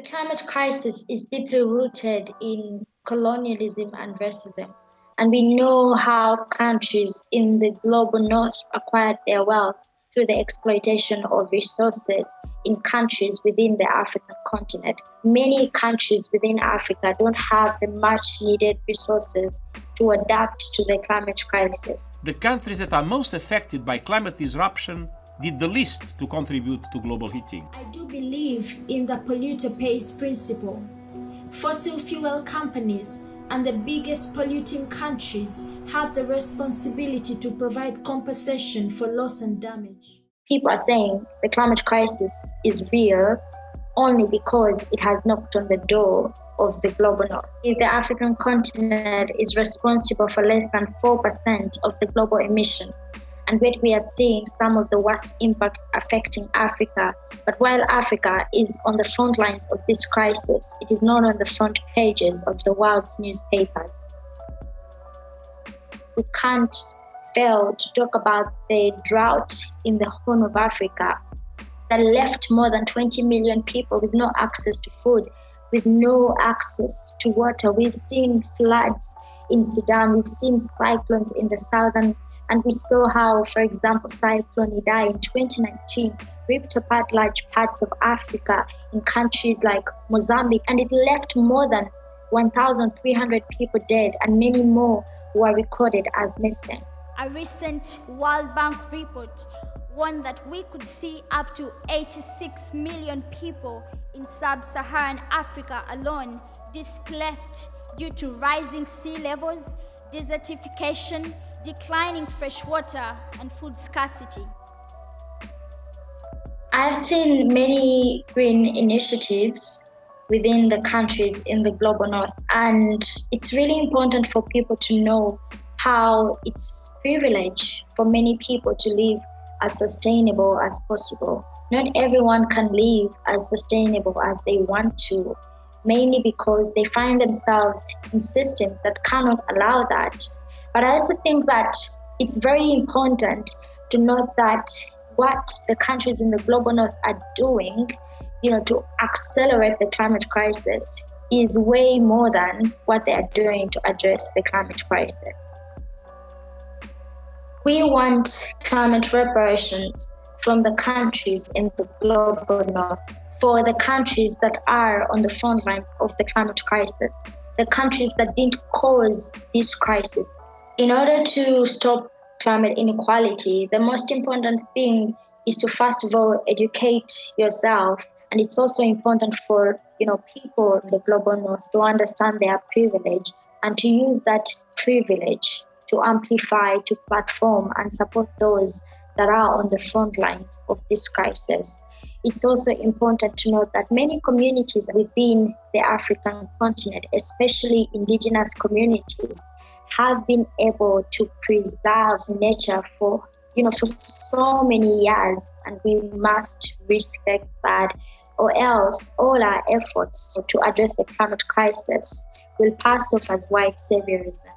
climate crisis is deeply rooted in colonialism and racism. And we know how countries in the global north acquired their wealth through the exploitation of resources in countries within the African continent. Many countries within Africa don't have the much needed resources to adapt to the climate crisis. The countries that are most affected by climate disruption did the least to contribute to global heating. I do believe in the polluter pays principle. Fossil fuel companies and the biggest polluting countries have the responsibility to provide compensation for loss and damage. People are saying the climate crisis is real only because it has knocked on the door of the global north. The African continent is responsible for less than 4% of the global emissions. And yet we are seeing some of the worst impacts affecting Africa. But while Africa is on the front lines of this crisis, it is not on the front pages of the world's newspapers. We can't fail to talk about the drought in the Horn of Africa that left more than 20 million people with no access to food, with no access to water. We've seen floods in Sudan, we've seen cyclones in the southern. And we saw how, for example, Cyclone Idai in 2019 ripped apart large parts of Africa in countries like Mozambique, and it left more than 1,300 people dead and many more were recorded as missing. A recent World Bank report warned that we could see up to 86 million people in sub-Saharan Africa alone displaced due to rising sea levels, desertification, declining fresh water and food scarcity. I've seen many green initiatives within the countries in the global north, and it's really important for people to know how it's privilege for many people to live as sustainable as possible. Not everyone can live as sustainable as they want to, mainly because they find themselves in systems that cannot allow that. But I also think that it's very important to note that what the countries in the global north are doing, to accelerate the climate crisis is way more than what they are doing to address the climate crisis. We want climate reparations from the countries in the global north for the countries that are on the front lines of the climate crisis, the countries that didn't cause this crisis. In order to stop climate inequality, the most important thing is to first of all educate yourself. And it's also important for people in the global north to understand their privilege and to use that privilege to amplify, to platform and support those that are on the front lines of this crisis. It's also important to note that many communities within the African continent, especially indigenous communities, have been able to preserve nature for so many years, and we must respect that, or else all our efforts to address the climate crisis will pass off as white saviorism.